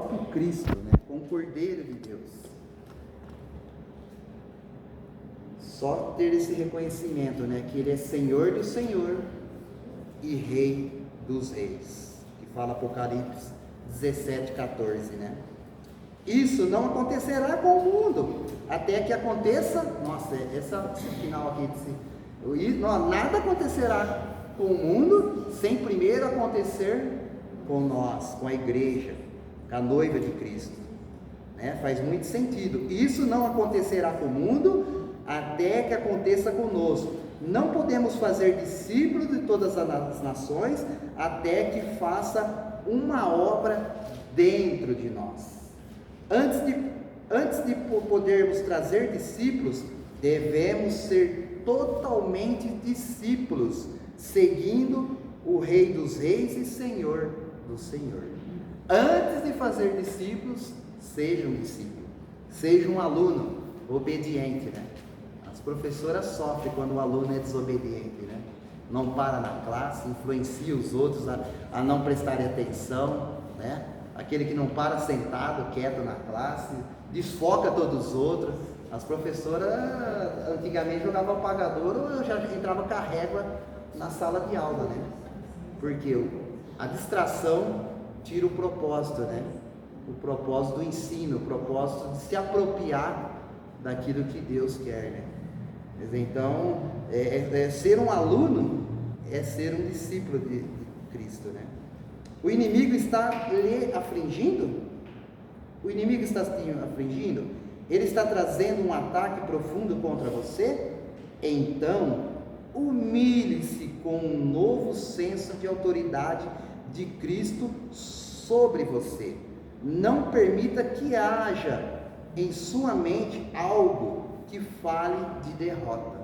com Cristo, né? Com o Cordeiro de Deus. Só ter esse reconhecimento, né? Que Ele é Senhor do Senhor e Rei dos Reis, que fala Apocalipse 17:14, né? Isso não acontecerá com o mundo, até que aconteça, esse final aqui, nada acontecerá com o mundo, sem primeiro acontecer com nós, com a igreja, com a noiva de Cristo, né? Faz muito sentido. Isso não acontecerá com o mundo, até que aconteça conosco. Não podemos fazer discípulos de todas as nações, até que faça uma obra dentro de nós. Antes de podermos trazer discípulos, devemos ser totalmente discípulos, seguindo o Rei dos Reis e Senhor do Senhor. Antes de fazer discípulos, seja um discípulo, seja um aluno obediente, né? As professoras sofrem quando o aluno é desobediente, né? Não para na classe, influencia os outros a não prestarem atenção, né? Aquele que não para sentado, quieto na classe, desfoca todos os outros. As professoras antigamente jogavam apagador, ou eu já entrava com a régua na sala de aula, né? Porque a distração tira o propósito, né? O propósito do ensino, o propósito de se apropriar daquilo que Deus quer, né? Então, ser um aluno é ser um discípulo de Cristo, né? O inimigo está lhe afligindo? O inimigo está te afligindo? Ele está trazendo um ataque profundo contra você? Então, humilhe-se com um novo senso de autoridade de Cristo sobre você. Não permita que haja em sua mente algo que fale de derrota.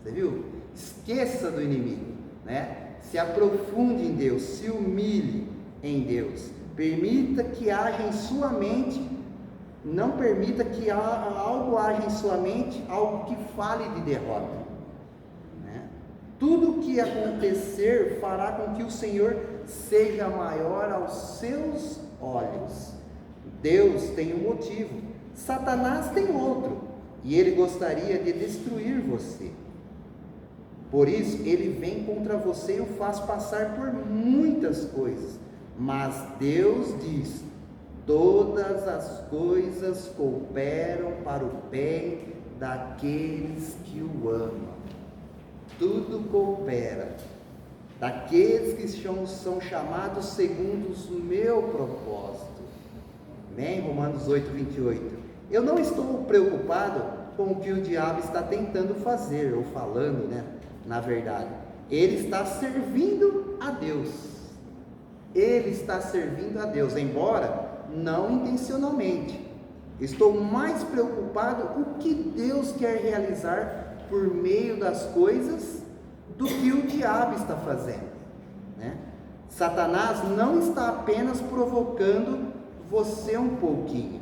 Você viu? Esqueça do inimigo, né? Se aprofunde em Deus, se humilhe em Deus. Permita que haja em sua mente, não permita que algo haja em sua mente, algo que fale de derrota, né? Tudo o que acontecer fará com que o Senhor seja maior aos seus olhos. Deus tem um motivo, Satanás tem outro, e ele gostaria de destruir você. Por isso, ele vem contra você e o faz passar por muitas coisas. Mas Deus diz: todas as coisas cooperam para o bem daqueles que o amam. Tudo coopera. Daqueles que são chamados segundo o meu propósito. Amém? Romanos 8:28. Eu não estou preocupado com o que o diabo está tentando fazer, ou falando, né? Na verdade, ele está servindo a Deus. Ele está servindo a Deus, embora não intencionalmente. Estou mais preocupado com o que Deus quer realizar por meio das coisas do que o diabo está fazendo, né? Satanás não está apenas provocando você um pouquinho.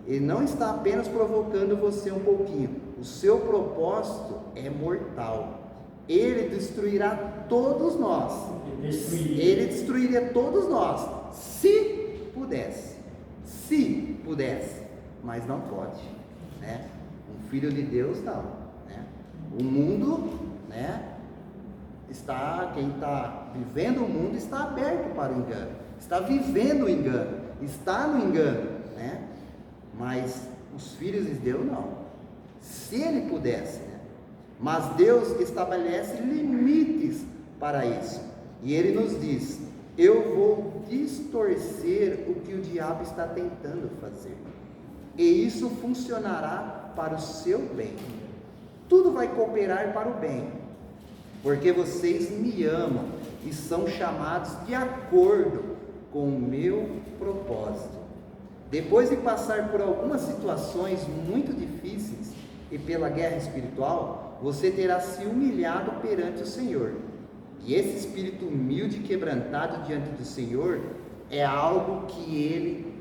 Ele não está apenas provocando você um pouquinho. O seu propósito é mortal. Ele destruirá todos nós. Ele destruiria todos nós, se pudesse. Se pudesse, mas não pode, né? Um filho de Deus não, né? O mundo, né? Quem está vivendo o mundo está aberto para o engano. Está vivendo o engano. Está no engano, né? Mas os filhos de Deus não. Se ele pudesse, né? Mas Deus estabelece limites para isso. E ele nos diz: eu vou distorcer o que o diabo está tentando fazer. E isso funcionará para o seu bem. Tudo vai cooperar para o bem. Porque vocês me amam e são chamados de acordo com o meu propósito. Depois de passar por algumas situações muito difíceis e pela guerra espiritual, você terá se humilhado perante o Senhor. E esse espírito humilde e quebrantado diante do Senhor é algo que Ele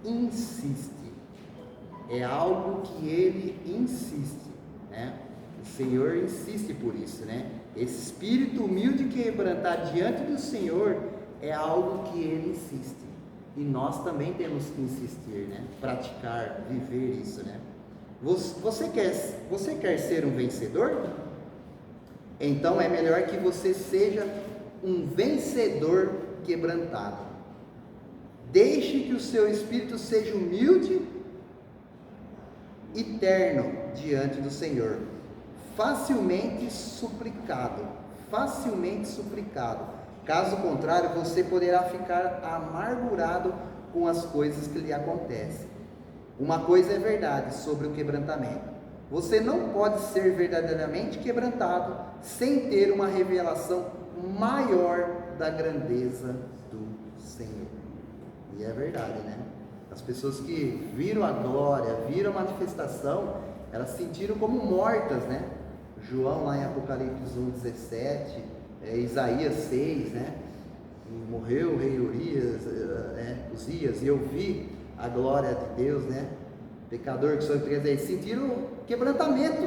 insiste. É algo que Ele insiste, né? O Senhor insiste por isso, né? Esse espírito humilde e quebrantado diante do Senhor é algo que Ele insiste. E nós também temos que insistir, né? Praticar, viver isso, né? Você quer ser um vencedor? Então é melhor que você seja um vencedor quebrantado. Deixe que o seu espírito seja humilde e terno diante do Senhor, facilmente suplicado. Caso contrário, você poderá ficar amargurado com as coisas que lhe acontecem. Uma coisa é verdade sobre o quebrantamento: você não pode ser verdadeiramente quebrantado sem ter uma revelação maior da grandeza do Senhor. E é verdade, né? As pessoas que viram a glória, viram a manifestação, elas se sentiram como mortas, né? João lá em Apocalipse 1:17, Isaías 6, né? Morreu o rei Uzias, e eu vi a glória de Deus, né? Pecador que sou, quer dizer, sentiram quebrantamento,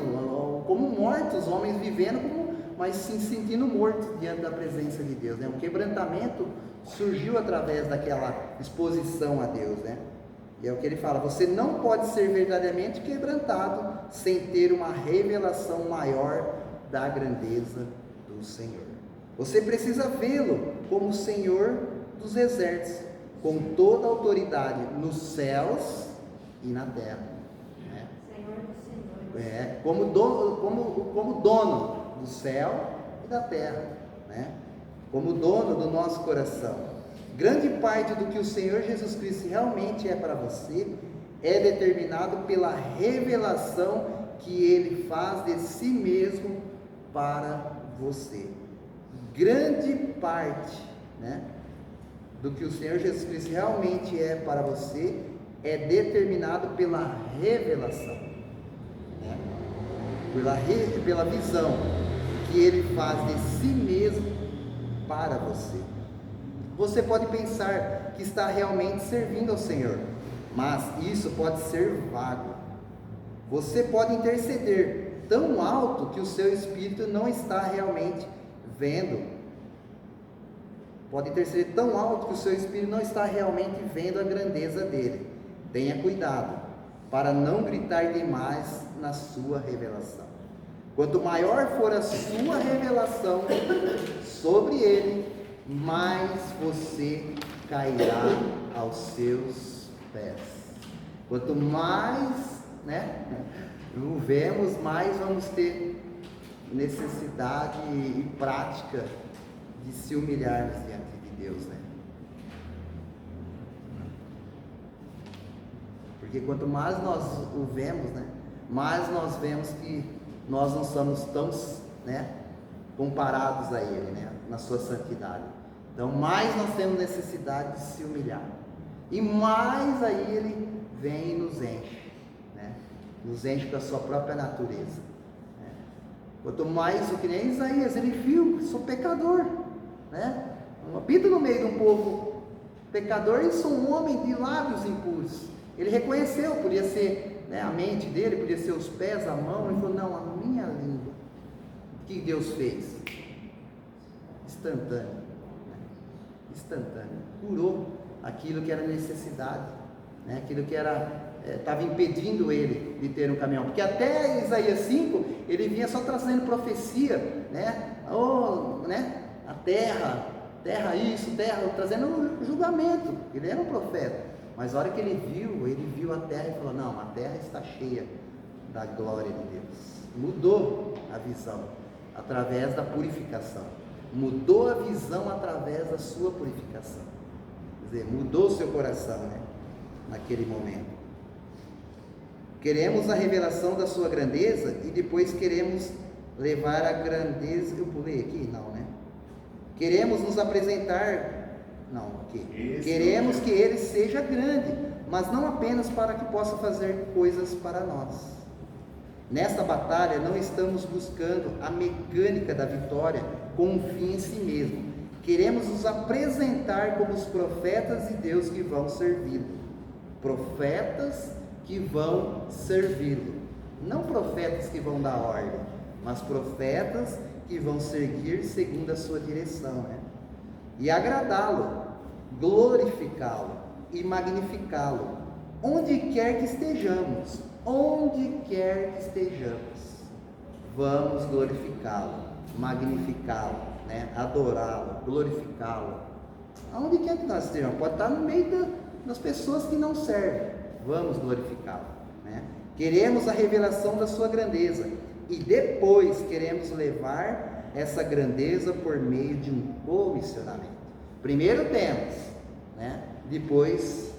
como mortos, homens vivendo, mas se sentindo mortos diante da presença de Deus, né? O quebrantamento surgiu através daquela exposição a Deus, né? E é o que ele fala: você não pode ser verdadeiramente quebrantado sem ter uma revelação maior da grandeza do Senhor. Você precisa vê-lo como o Senhor dos exércitos, com toda a autoridade nos céus e na terra, né? Senhor dos senhores. Como dono do céu e da terra, né? Como dono do nosso coração. Grande parte do que o Senhor Jesus Cristo realmente é para você é determinado pela revelação que Ele faz de si mesmo para você. Grande parte, né, do que o Senhor Jesus Cristo realmente é para você é determinado pela revelação, né? Pela visão que Ele faz de si mesmo para você. Você pode pensar que está realmente servindo ao Senhor, mas isso pode ser vago. Você pode interceder tão alto que o seu espírito não está realmente vendo. Pode interceder tão alto que o seu espírito não está realmente vendo a grandeza dele. Tenha cuidado para não gritar demais na sua revelação. Quanto maior for a sua revelação sobre ele, mais você cairá aos seus pés. Quanto mais, né, o vemos, mais vamos ter necessidade e prática de se humilharmos diante de Deus, né? Porque quanto mais nós o vemos, né, mais nós vemos que nós não somos tão, né, comparados a Ele, né, na sua santidade. Então mais nós temos necessidade de se humilhar, e mais aí Ele vem e nos enche, né, nos enche com a sua própria natureza, né? Quanto mais, o que nem Isaías, ele viu: sou pecador, né? Eu habito no meio de um povo pecador e sou um homem de lábios impuros. Ele reconheceu, podia ser, né, a mente dele, podia ser os pés, a mão. Ele falou: não, a minha língua. O que Deus fez? Instantâneo, curou aquilo que era necessidade, né? Aquilo que estava impedindo ele de ter um caminhão, porque até Isaías 5 ele vinha só trazendo profecia, né? Né? A terra isso, trazendo julgamento. Ele era um profeta, mas a hora que ele viu a terra e falou: não, a terra está cheia da glória de Deus. Mudou a visão através da purificação, mudou a visão através da sua purificação, quer dizer, mudou o seu coração, né, naquele momento. Queremos a revelação da sua grandeza e depois queremos levar a grandeza. Eu pulei aqui? Não, né? Queremos nos apresentar. Não, aqui. Queremos que Ele seja grande, mas não apenas para que possa fazer coisas para nós. Nesta batalha não estamos buscando a mecânica da vitória com um fim em si mesmo. Queremos nos apresentar como os profetas de Deus que vão servi-lo. Profetas que vão servi-lo. Não profetas que vão dar ordem, mas profetas que vão seguir segundo a sua direção, né? E agradá-lo, glorificá-lo. e magnificá-lo, onde quer que estejamos, vamos glorificá-lo, magnificá-lo, né? Adorá-lo, glorificá-lo, aonde quer que nós estejamos, pode estar no meio das pessoas que não servem, vamos glorificá-lo, né? Queremos a revelação da sua grandeza, e depois queremos levar essa grandeza por meio de um comissionamento. Primeiro temos, né? Depois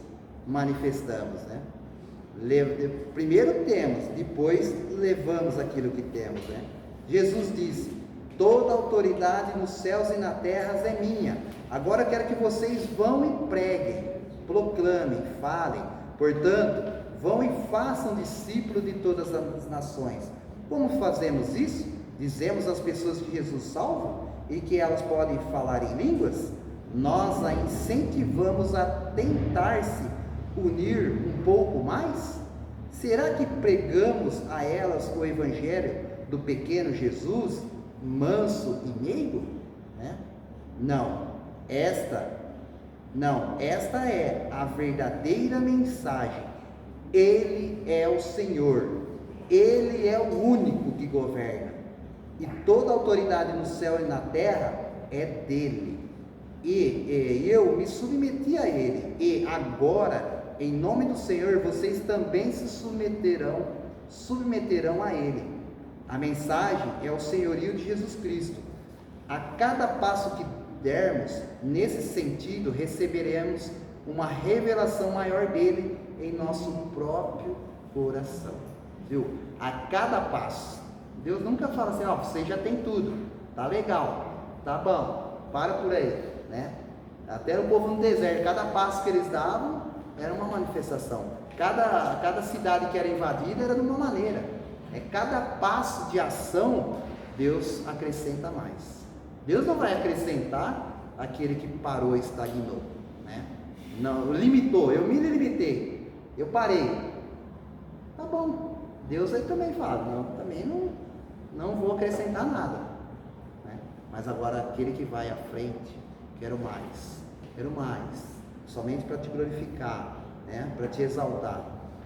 manifestamos, né? Primeiro temos, depois levamos aquilo que temos, né? Jesus disse: toda autoridade nos céus e na terra é minha. Agora quero que vocês vão e preguem, proclamem, falem. Portanto, vão e façam discípulos de todas as nações. Como fazemos isso? Dizemos às pessoas que Jesus salva e que elas podem falar em línguas? Nós a incentivamos a tentar se unir um pouco mais? Será que pregamos a elas o evangelho do pequeno Jesus, manso e meigo? Né? Não, esta é a verdadeira mensagem. Ele é o Senhor, Ele é o único que governa, e toda autoridade no céu e na terra é dele, e eu me submeti a ele, e agora, em nome do Senhor, vocês também se submeterão a ele. A mensagem é o senhorio de Jesus Cristo. A cada passo que dermos nesse sentido, receberemos uma revelação maior dele em nosso próprio coração, viu? A cada passo, Deus nunca fala assim: ó, você já tem tudo, tá legal, tá bom, para por aí, né? Até o povo no deserto, cada passo que eles davam era uma manifestação, cada cidade que era invadida era de uma maneira, cada passo de ação Deus acrescenta mais. Deus não vai acrescentar aquele que parou e estagnou, né? Não, limitou, eu me limitei, eu parei, tá bom. Deus aí também fala: não, também não vou acrescentar nada, né? Mas agora aquele que vai à frente, quero mais, somente para te glorificar, né? Para te exaltar,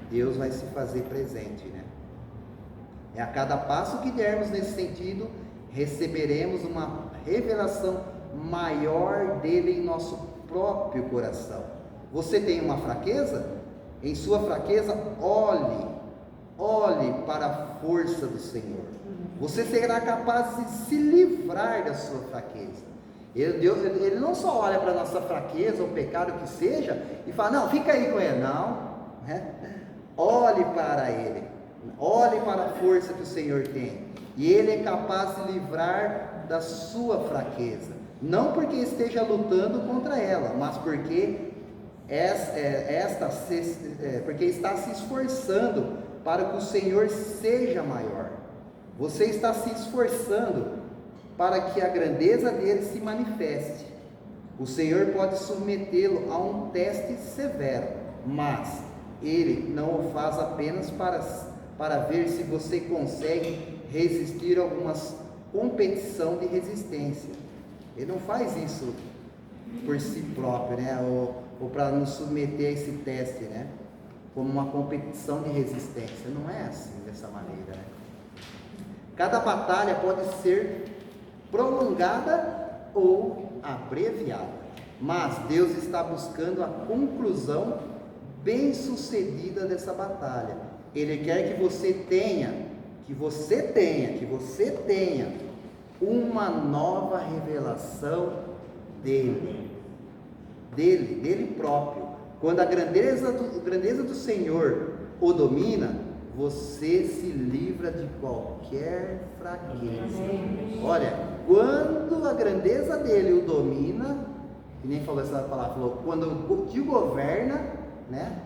Deus vai se fazer presente, né? A cada passo que dermos nesse sentido, receberemos uma revelação maior dele em nosso próprio coração. Você tem uma fraqueza? Em sua fraqueza, olhe para a força do Senhor. Você será capaz de se livrar da sua fraqueza. Ele não só olha para a nossa fraqueza, ou pecado que seja, e fala: não, fica aí com ele. Não, né? Olhe para ele, olhe para a força que o Senhor tem, e ele é capaz de livrar da sua fraqueza, não porque esteja lutando contra ela, mas porque porque está se esforçando para que o Senhor seja maior. Você está se esforçando para que a grandeza dele se manifeste. O Senhor pode submetê-lo a um teste severo, mas ele não o faz apenas para ver se você consegue resistir a alguma competição de resistência. Ele não faz isso por si próprio, né? Ou para nos submeter a esse teste, né? Como uma competição de resistência. Não é assim, dessa maneira, né? Cada batalha pode ser prolongada ou abreviada, mas Deus está buscando a conclusão bem-sucedida dessa batalha. Ele quer que você tenha uma nova revelação dele próprio. Quando a grandeza do Senhor o domina, você se livra de qualquer fraqueza. Olha, quando a grandeza dele o domina, que nem falou essa palavra, falou, quando te governa, né?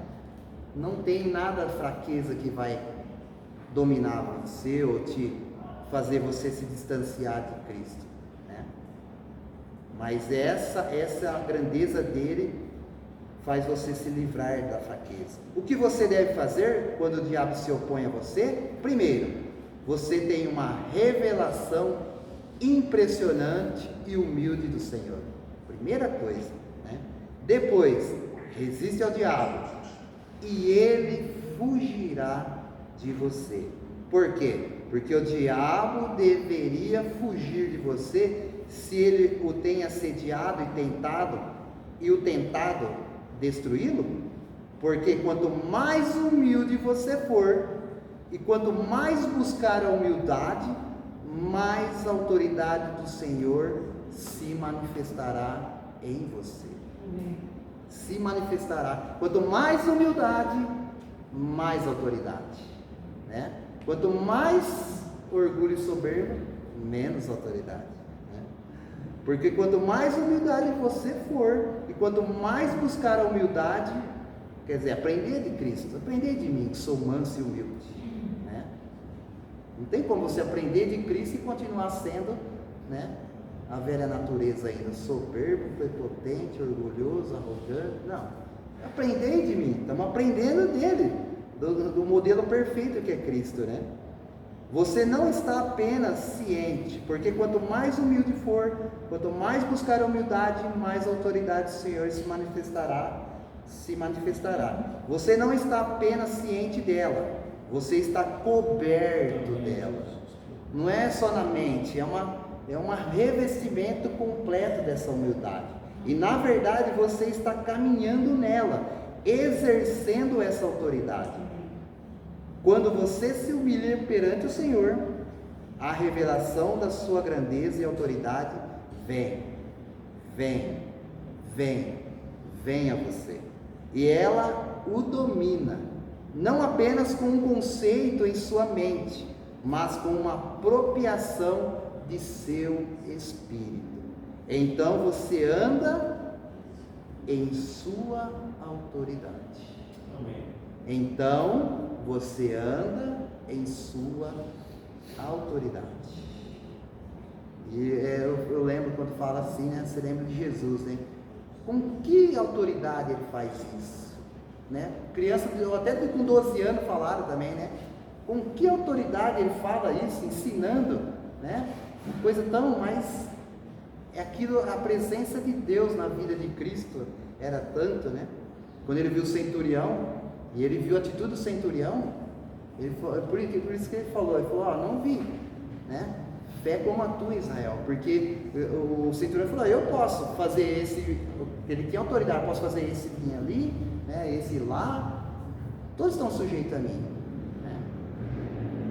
Não tem nada fraqueza que vai dominar você ou te fazer você se distanciar de Cristo, né? Mas essa grandeza dele faz você se livrar da fraqueza. O que você deve fazer quando o diabo se opõe a você? Primeiro, você tem uma revelação impressionante e humilde do Senhor. Primeira coisa, né? Depois, resiste ao diabo, e ele fugirá de você. Por quê? Porque o diabo deveria fugir de você se ele o tem assediado e o tentado destruí-lo. Porque quanto mais humilde você for, e quanto mais buscar a humildade, mais a autoridade do Senhor se manifestará em você. Se manifestará. Quanto mais humildade, mais autoridade, né? Quanto mais orgulho e soberba, menos autoridade, né? Porque quanto mais humildade você for, e quanto mais buscar a humildade, quer dizer, aprender de Cristo, aprender de mim, que sou manso e humilde, né? Não tem como você aprender de Cristo e continuar sendo, né, a velha natureza ainda, soberbo, prepotente, orgulhoso, arrogante. Não, aprendei de mim, estamos aprendendo dele, do modelo perfeito que é Cristo, né? Você não está apenas ciente, porque quanto mais humilde for, quanto mais buscar a humildade, mais a autoridade do Senhor se manifestará. Você não está apenas ciente dela, você está coberto dela. Não é só na mente, é um revestimento completo dessa humildade. E na verdade você está caminhando nela, exercendo essa autoridade. Quando você se humilha perante o Senhor, a revelação da sua grandeza e autoridade vem a você. E ela o domina, não apenas com um conceito em sua mente, mas com uma apropriação de seu espírito. Então você anda em sua autoridade. Amém. Então você anda em sua autoridade. E eu lembro quando fala assim, né? Você lembra de Jesus, né? Com que autoridade ele faz isso, né? Criança, até com 12 anos falaram também, né? Com que autoridade ele fala isso, ensinando, né? Uma coisa tão mais, é aquilo, a presença de Deus na vida de Cristo era tanto, né? Quando ele viu o centurião, e ele viu a atitude do centurião, ele falou, por isso que ele falou, não vi, né? Fé como a tua, Israel, porque o centurião falou, eu posso fazer esse, ele tem autoridade, posso fazer esse vir ali, né, esse lá, todos estão sujeitos a mim, né?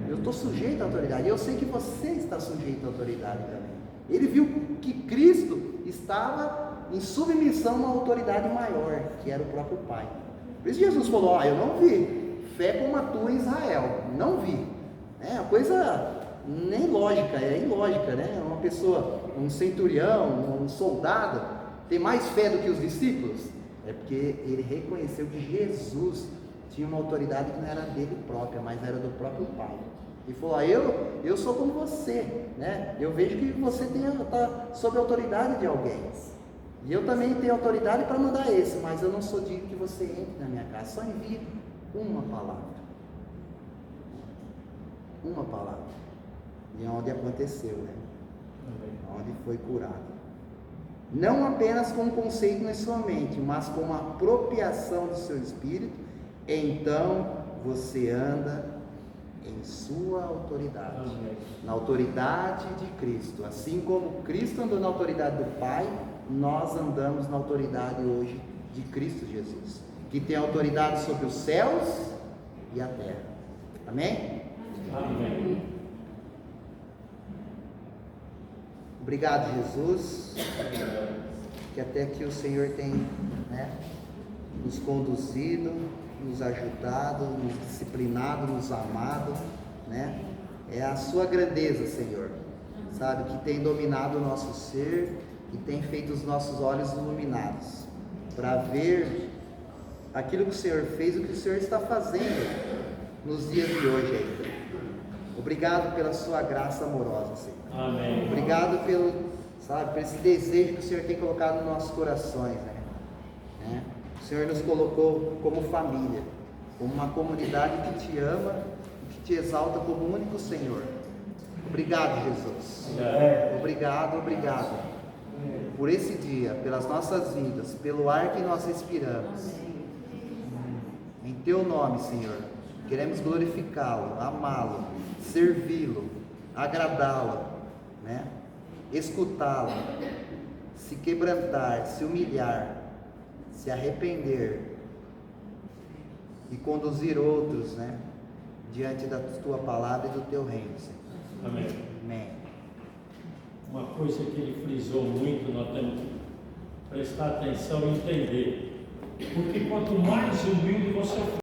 Eu estou sujeito à autoridade, eu sei que você está sujeito à autoridade também. Ele viu que Cristo estava em submissão a uma autoridade maior, que era o próprio Pai. Por isso Jesus falou, eu não vi, fé como a tua, Israel, não vi, é uma coisa nem lógica, é ilógica, né? Uma pessoa, um centurião, um soldado, tem mais fé do que os discípulos? É porque ele reconheceu que Jesus tinha uma autoridade que não era dele própria, mas era do próprio Pai. E falou, eu sou como você, né? Eu vejo que você está sob a autoridade de alguém. E eu também tenho autoridade para mandar esse, mas eu não sou digno que você entre na minha casa. Só envie uma palavra. Uma palavra. E onde aconteceu, né? Onde foi curado. Não apenas com um conceito na sua mente, mas com uma apropriação do seu espírito, então você anda em sua autoridade. Amém. Na autoridade de Cristo. Assim como Cristo andou na autoridade do Pai, nós andamos na autoridade hoje de Cristo Jesus, que tem autoridade sobre os céus e a terra. Amém? Amém. Obrigado, Jesus, que até aqui o Senhor tem, né, nos conduzido, nos ajudado, nos disciplinado, nos amado, né? É a sua grandeza, Senhor, sabe, que tem dominado o nosso ser e tem feito os nossos olhos iluminados para ver aquilo que o Senhor fez, o que o Senhor está fazendo nos dias de hoje ainda. Obrigado pela sua graça amorosa, Senhor. Amém. Obrigado por esse desejo que o Senhor tem colocado nos nossos corações, né? O Senhor nos colocou como família, como uma comunidade que te ama e que te exalta como único Senhor. Obrigado, Jesus. Obrigado. por esse dia, pelas nossas vidas, pelo ar que nós respiramos. Em Teu nome, Senhor, queremos glorificá-lo, amá-lo, servi-lo, agradá-lo, né? Escutá-lo, se quebrantar, se humilhar, se arrepender e conduzir outros, né? Diante da Tua palavra e do Teu reino, Senhor. Amém. Amém. Uma coisa que ele frisou muito, nós temos que prestar atenção e entender. Porque quanto mais humilde você for,